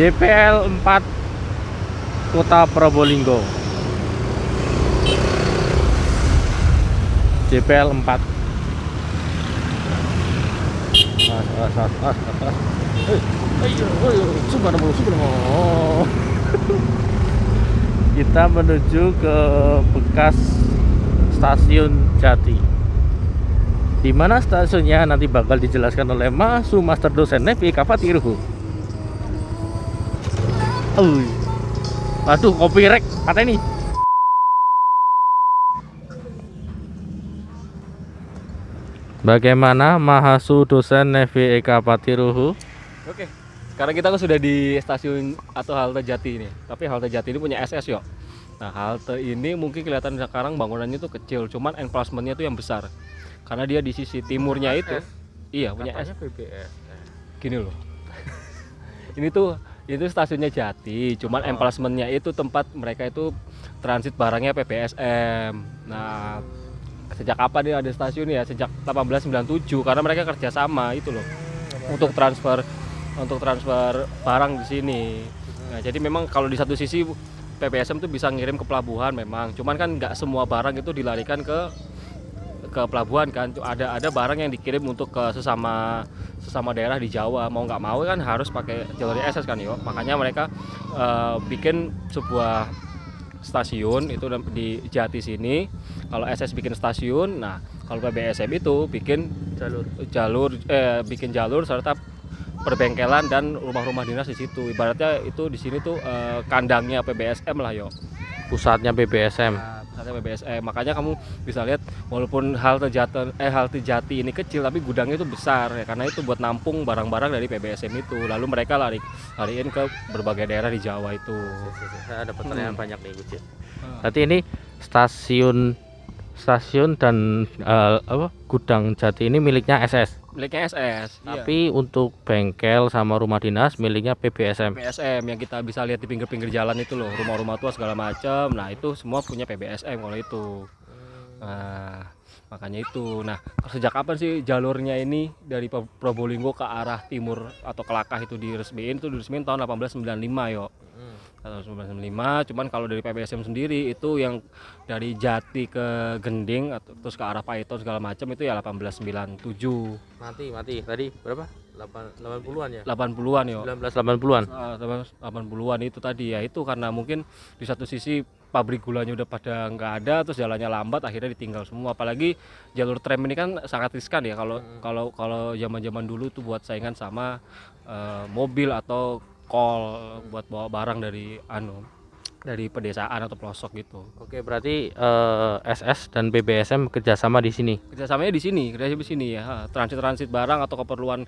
JPL 4 Kota Probolinggo. JPL 4. Subhanallah. Kita menuju ke bekas stasiun Jati. Di mana stasiunnya nanti bakal dijelaskan oleh Mas Master Dosen Nevi Kapatiruhu. Waduh, copyright kata ini. Bagaimana Mahasu Dosen Nevi Eka Patiruhu? Oke, sekarang kita sudah di stasiun atau halte Jati ini. Tapi halte Jati ini punya SS yo. Nah, halte ini mungkin kelihatan sekarang bangunannya tuh kecil, cuman emplacement-nya tuh yang besar. Karena dia di sisi timurnya itu. Iya, punya SS. PBS. Gini loh. Ini tuh itu stasiunnya Jati, cuman emplacement-nya itu tempat mereka itu transit barangnya PBSM. Nah, sejak kapan dia ada stasiun ya? Sejak 1897 karena mereka kerjasama itu loh untuk transfer barang di sini. Nah, jadi memang kalau di satu sisi PBSM tuh bisa ngirim ke pelabuhan memang, cuman kan nggak semua barang itu dilarikan ke pelabuhan kan. Ada barang yang dikirim untuk ke sesama daerah di Jawa, mau nggak mau kan harus pakai jalur SS kan yo. Makanya mereka bikin sebuah stasiun itu di Jati sini. Kalau SS bikin stasiun, nah kalau PBSM itu bikin jalur serta perbengkelan dan rumah-rumah dinas di situ. Ibaratnya itu di sini tuh kandangnya PBSM lah yo. Pusatnya PBSM. Pusatnya PBSM. Makanya kamu bisa lihat walaupun halte Jati ini kecil tapi gudangnya itu besar ya, karena itu buat nampung barang-barang dari PBSM itu. Lalu mereka lariin ke berbagai daerah di Jawa itu. Saya ada pertanyaan banyak nih, Guci. Berarti ini stasiun dan gudang Jati ini miliknya SS. Miliknya SS. Tapi untuk bengkel sama rumah dinas miliknya PBSM. PBSM yang kita bisa lihat di pinggir-pinggir jalan itu loh, rumah-rumah tua segala macam. Nah, itu semua punya PBSM kalau itu. Nah, makanya itu. Nah, sejak kapan sih jalurnya ini dari Probolinggo ke arah timur atau Kelakah itu diresmiin? Itu diresmiin tahun 1895 yo. Tahun 1895. Cuman kalau dari PBSM sendiri itu yang dari Jati ke Gending atau terus ke arah Paiton segala macam itu ya 1897. Mati. Tadi berapa? 80-an ya? 80-an yo. 1980-an. 80-an itu tadi ya. Itu karena mungkin di satu sisi pabrik gulanya udah pada nggak ada, terus jalannya lambat, akhirnya ditinggal semua. Apalagi jalur tram ini kan sangat riskan ya kalau zaman-zaman dulu tuh buat saingan sama mobil atau kol buat bawa barang dari pedesaan atau pelosok gitu. Oke, berarti SS dan PBSM kerjasama di sini. Kerjasamanya di sini ya. Transit barang atau keperluan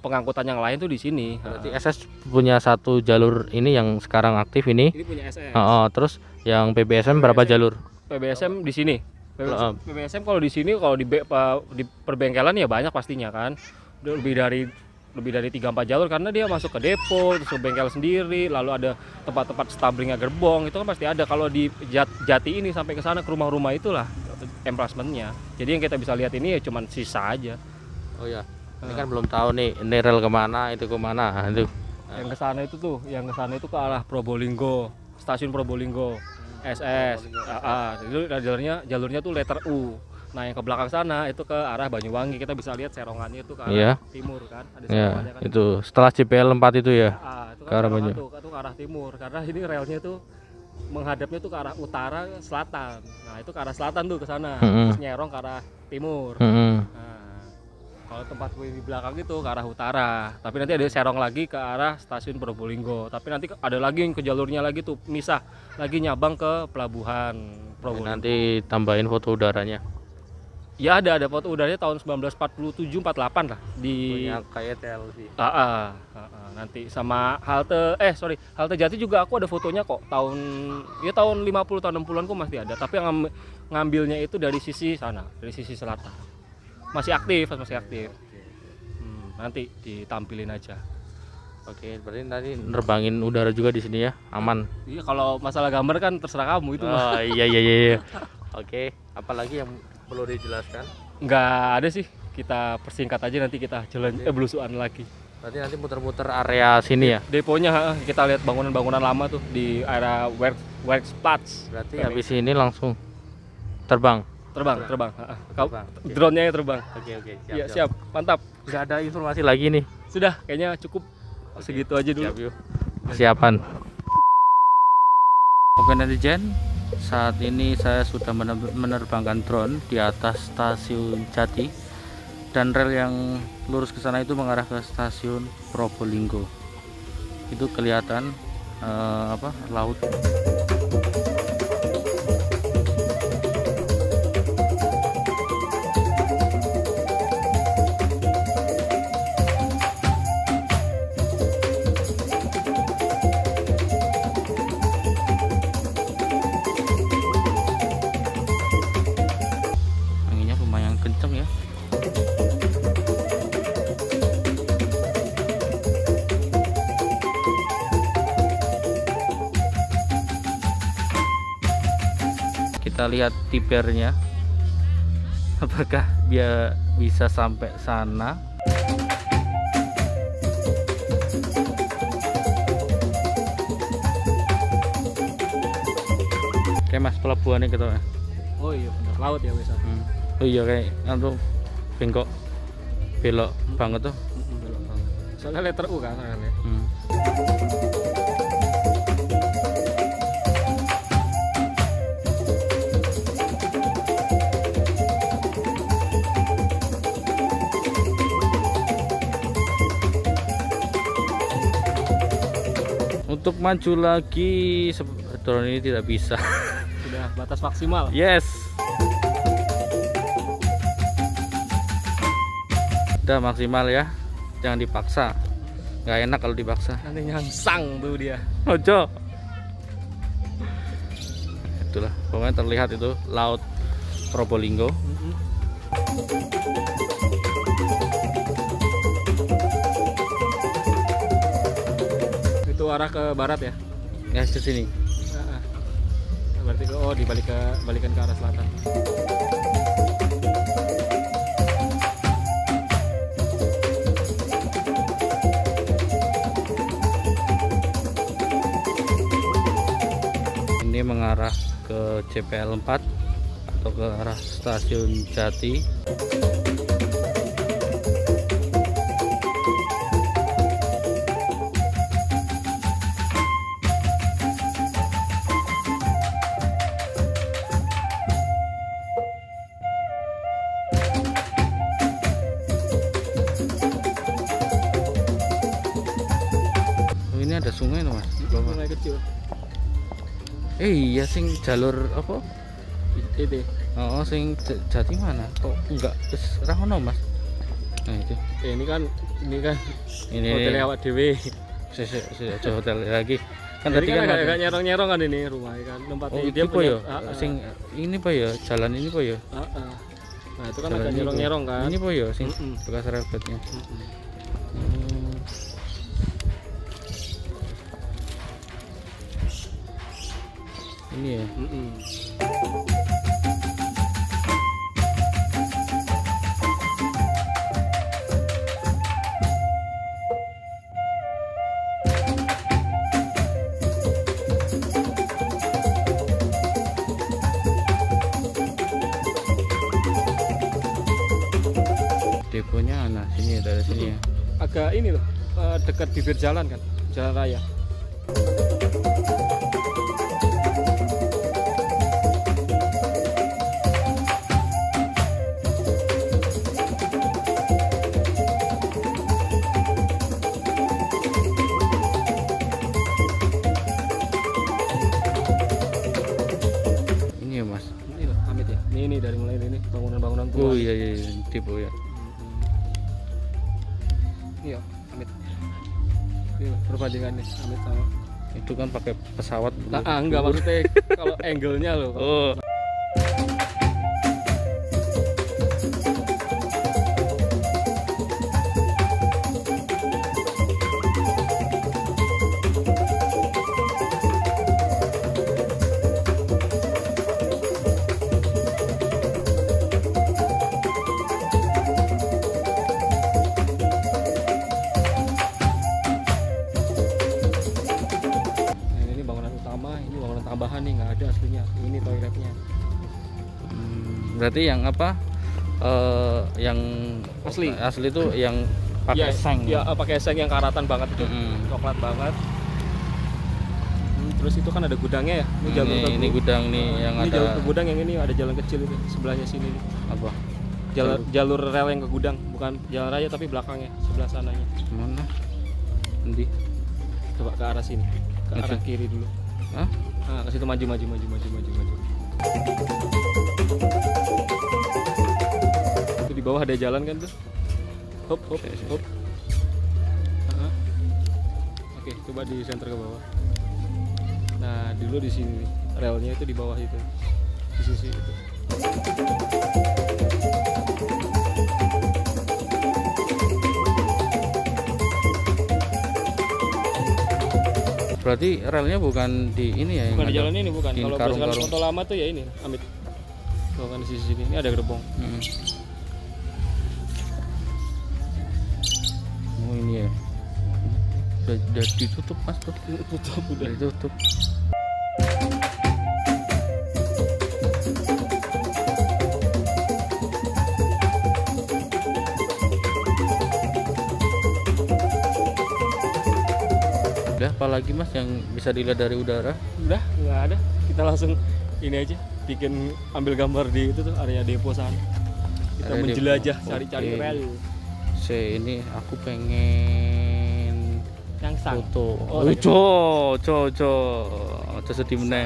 pengangkutan yang lain tuh di sini. Berarti SS punya satu jalur ini yang sekarang aktif ini. Ini punya SS. Terus yang PBSM berapa jalur? PBSM di sini. PBSM kalau di sini kalau di perbengkelan ya banyak pastinya kan. Lebih dari 3-4 jalur karena dia masuk ke depo, terus ke bengkel sendiri, lalu ada tempat-tempat stablingnya gerbong, itu kan pasti ada. Kalau di Jati ini sampai ke sana ke rumah-rumah itulah emplacement-nya. Jadi yang kita bisa lihat ini ya cuman sisa aja. Oh ya. Ini kan belum tahu nih, ini rel kemana, itu kemana, itu. Yang ke sana itu ke arah Probolinggo, stasiun Probolinggo, SS. Itu jalurnya tuh letter U. Nah, yang ke belakang sana itu ke arah Banyuwangi. Kita bisa lihat serongannya itu ke arah timur kan. Ada serongannya kan. Itu setelah JPL 4 itu ya. Itu kan ke arah timur karena ini relnya tuh menghadapnya tuh ke arah utara selatan. Nah, itu ke arah selatan tuh ke sana. Terus nyerong ke arah timur. Nah, kalau tempat gue di belakang itu ke arah utara. Tapi nanti ada serong lagi ke arah stasiun Probolinggo. Tapi nanti ada lagi yang ke jalurnya lagi tuh misah lagi nyabang ke pelabuhan Probolinggo. Nanti tambahin foto udaranya. Ya ada foto udaranya tahun 1947-48 lah di kayak TLC. Nanti sama halte Jati juga aku ada fotonya kok tahun 50 tahun 60-an kok masih ada, tapi yang ngambilnya itu dari sisi sana, dari sisi selatan. Masih aktif. Nanti ditampilin aja. Oke, berarti nanti nerbangin udara juga di sini ya, aman. Iya, kalau masalah gambar kan terserah kamu itu. Oh iya. Oke, apalagi yang perlu dijelaskan? Nggak ada sih, kita persingkat aja, nanti kita jalan belusuan lagi. Berarti nanti muter-muter area sini ya. Deponya kita lihat bangunan-bangunan lama tuh di area Werksplatz. Berarti habis ini langsung terbang. Terbang. Terbang. Drone-nya terbang. Oke. Iya, siap. Mantap. Nggak ada informasi lagi nih. Sudah, kayaknya cukup segitu aja dulu. Siap, yuk. Persiapan. Oke netizen, saat ini saya sudah menerbangkan drone di atas stasiun Jati, dan rel yang lurus ke sana itu mengarah ke stasiun Probolinggo. Itu kelihatan laut. Anginnya lumayan kenceng ya. Kita lihat tipernya, apakah dia bisa sampai sana. Oke mas, pelabuhannya kita. Oh iya benar, laut ya bisa. Oh iya kayak untuk bengkok belok banget tuh. Belok banget. Soalnya letter U kan relnya. Untuk maju lagi drone ini tidak bisa. Sudah batas maksimal. Yes. Udah maksimal ya. Jangan dipaksa. Nggak enak kalau dipaksa. Nanti nyangsang tuh dia. Ojo. Itulah, pokoknya terlihat itu laut Probolinggo. Itu arah ke barat ya? Ya ke sini. Berarti dibalikan ke arah selatan. Ini mengarah ke CPL 4 atau ke arah stasiun Jati. Oh, ini ada sungai loh mas. Sungai kecil. Iya sing jalur apa? Itu. Oh, sing Jati mana? Kok enggak wis ra ono, Mas? Nah, itu. Ini kan Ini hotelnya awak dewe. aja hotel lagi. Kan Tadi tadi kan kan agak nyerong-nyerong kan ini rumahnya kan. Tempatnya oh, dia itu punya. ya. Sing ini Pak ya, jalan ini Pak ya. Nah, itu kan Jalan agak ini, nyerong-nyerong Pak. kan. Ini Pak ya, sing bekas rebetnya. Ini ya. Deponya nah sini ya, dari sini ya. Agak ini loh, dekat bibir jalan kan, jalan raya. Ini ya Mas. Ini loh, Amit ya. Ini dari mulai ini bangunan-bangunan tua. Oh iya depo ya. Iya, Amit. Ini loh, perbandingannya Amit sama. Itu kan pakai pesawat. Enggak maksudnya kalau angle-nya loh. Oh. tambahan nih, nggak ada aslinya. Ini toiletnya. Berarti yang apa? Yang asli itu yang pakai seng. Ya, pakai seng yang karatan banget itu. Coklat banget. Terus itu kan ada gudangnya ya. Ini gudang nih yang ini ada. jalur ke gudang yang ini ada jalan kecil itu sebelahnya sini nih. Apa? Jalur rel yang ke gudang, bukan jalan raya tapi belakangnya, sebelah sananya. Mana? Nanti. Coba ke arah sini. Ke arah kiri dulu. Hah? Nah, ke situ maju. Itu di bawah ada jalan kan tuh. Hop. Oke, coba di center ke bawah. Nah, dulu di sini relnya itu di bawah itu. Di sisi itu. Berarti relnya bukan di ini ya? Bukan di jalan ini, bukan. Di Kalau berdasarkan foto lama tuh ya ini, Amit. Tuh kan di sisi sini. Ini ada gerbong. Oh ini ya. Udah ditutup Mas tuh. Udah ditutup. Udah, apalagi Mas yang bisa dilihat dari udara? Udah, nggak ada. Kita langsung ini aja, ambil gambar di itu tuh area depo sana. Kita Area menjelajah, depo. cari-cari Oke. rel. Ini aku pengen Yang sang. foto. Oh, Ojo sedih meneh.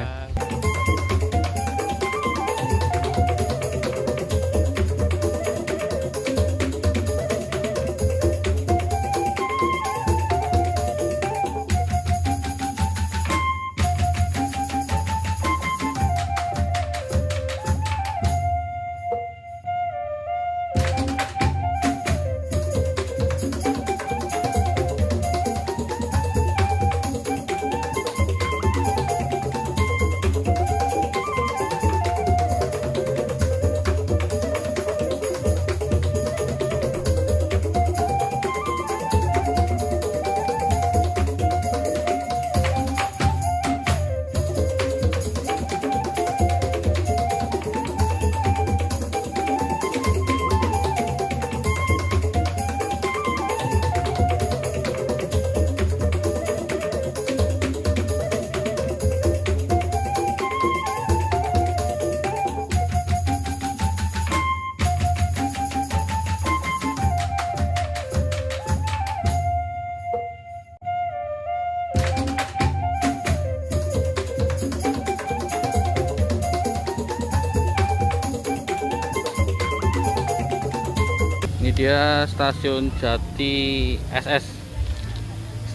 Ini dia stasiun Jati SS.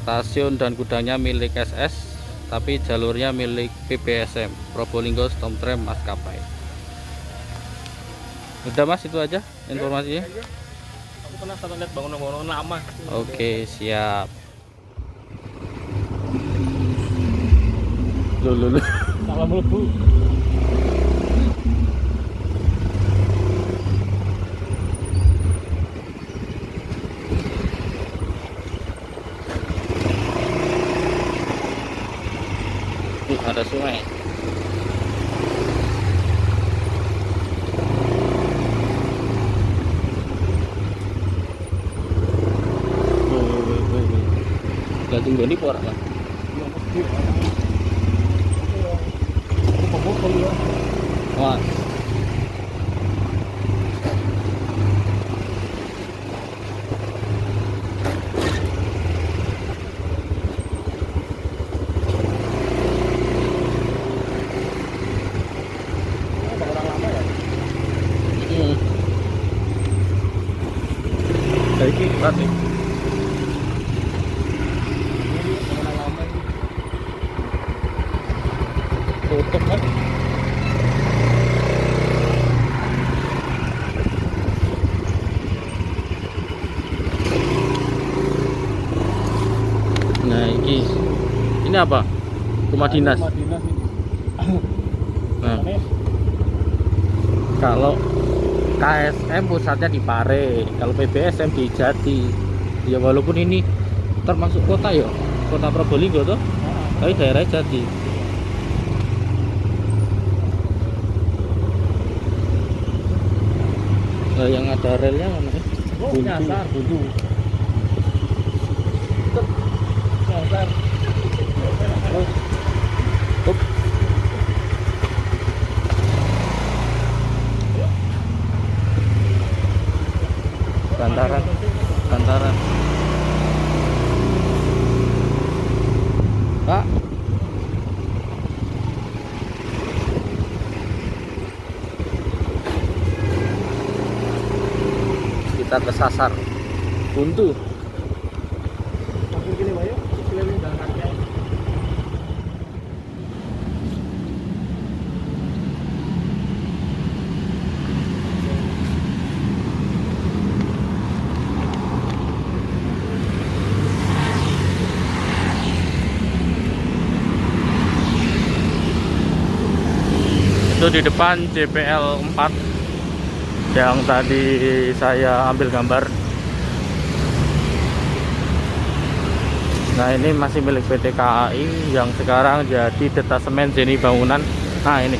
Stasiun dan gudangnya milik SS, tapi jalurnya milik PBSM, Probolinggo Storm Tram Maskapai. Udah Mas, itu aja informasinya. Aku penasaran lihat bangunan-bangunan lama. Oke, siap. Loh. Salah melebu. Ada sungai. Gak tunggu ini porak lah. Wah. Iki berarti tutup kan? Nah ini apa? Rumah dinas. Nah, kalau KSM pusatnya di Pare, kalau PBSM di Jati. Ya walaupun ini termasuk kota ya, kota Probolinggo tuh, tapi daerah Jati. Nah, yang ada relnya mana? Oh, Buntu. nyasar. Buntu. Nyasar. Up. Bantaran. Bantaran. Pak. Kita kesasar. Buntu. Makin gini, Bayu. Keliling jalan kaki. Itu di depan JPL 4 yang tadi saya ambil gambar. Nah, ini masih milik PT KAI yang sekarang jadi detasemen Zeni Bangunan. Nah, ini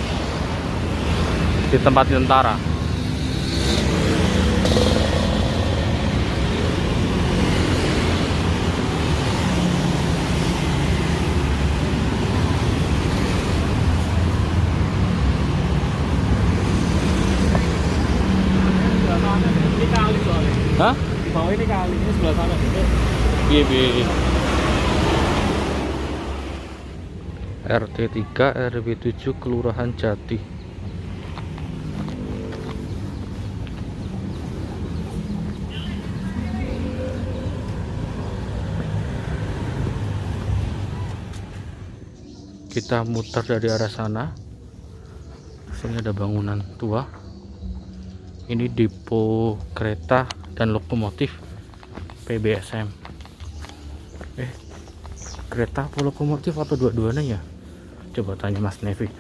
di tempat tentara. Ini kali soalnya. Hah? Di bawah ini kali, ini sebelah sana. Iya, RT 3 RW 7 Kelurahan Jati. Kita muter dari arah sana. Sini ada bangunan tua. Ini depo kereta dan lokomotif PBSM. Kereta atau lokomotif atau dua-duanya ya? Coba tanya Mas Nevi.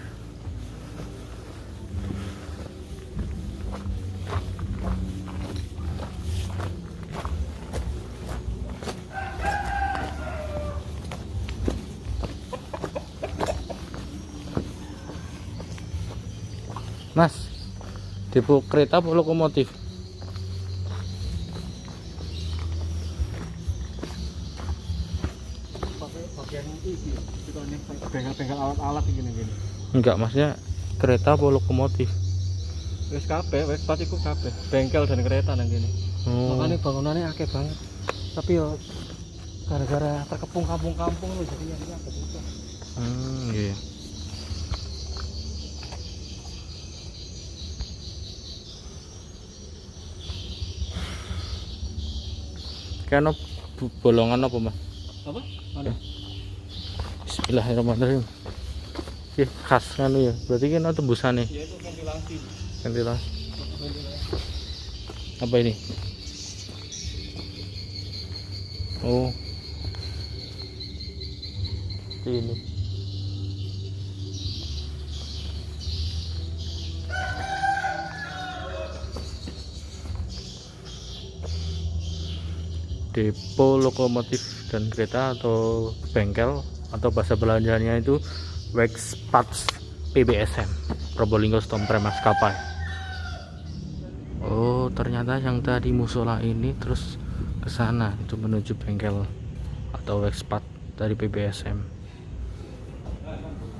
Mas, depo kereta atau lokomotif? Bagian ini, kita nih bengkel-bengkel alat-alat gini-gini. Enggak, maksudnya kereta atau lokomotif? Wes kabeh, wes pasti ku kabeh. Bengkel dan kereta nang kene. Oh. Makanya bangunannya akeh banget. Tapi yo gara-gara terkepung kampung-kampung lho jadi yang agak susah. Iya. Kayaknya bolongan apa, Mas? Apa? Mana? Bismillahirrahmanirrahim. Khas kan ya. Berarti kan tembusannya. Ya itu ventilasi. Ventilasi. Apa ini? Oh. Ini. Depo lokomotif dan kereta atau bengkel atau bahasa Belandanya itu Werkplaats PBSM Probolinggo Stomprem Maskapai. Oh, ternyata yang tadi musola ini terus ke sana itu menuju bengkel atau Werkplaats dari PBSM.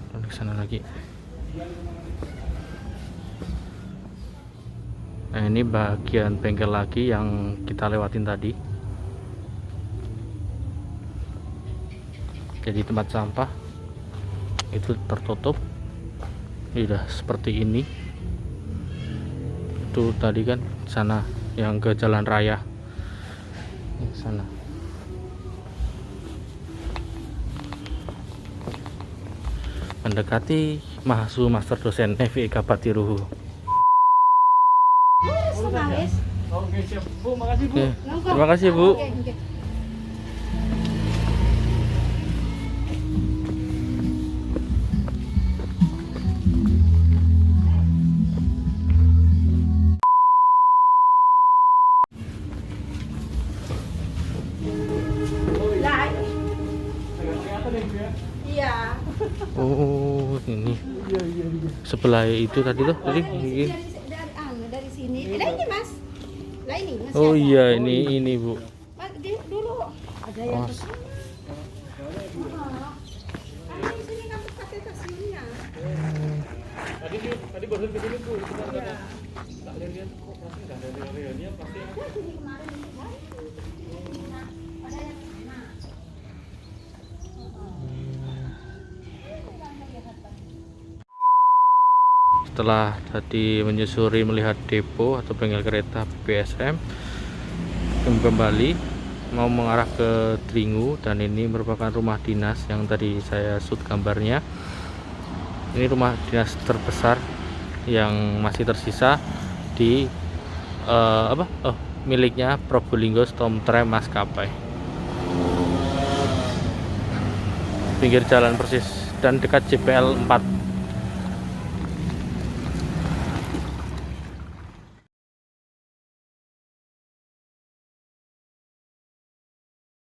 Dan ke sana lagi. Nah, ini bagian bengkel lagi yang kita lewatin tadi. Jadi tempat sampah itu tertutup. Sudah seperti ini. Itu tadi kan sana yang ke jalan raya. Yang sana. Mendekati Mahasu Master Dosen Nevi Eka Patiruhu. Oke, siap. Bu, makasih, Bu. Oke, terima kasih, Bu. Iya. Oh, ini Iya. sebelah itu tadi tuh tadi. Dari sini. Dari Mas. Nah ini masih Oh ada. iya, ini Bu. Mas, dulu ada yang Oh, kesini. Kan di sini kamu pakai stasiunnya. Tadi barusan ke sini tuh, kita Iya. tak lihat kok pasti nggak ada realnya pasti. Kan sini kemarin itu kan. Ada yang kena. setelah tadi menyusuri melihat depo atau bengkel kereta BPSM, kembali mau mengarah ke Dringu, dan ini merupakan rumah dinas yang tadi saya shoot gambarnya. Ini rumah dinas terbesar yang masih tersisa di miliknya Probolinggo Stormtram Maskapai, pinggir jalan persis dan dekat JPL 4.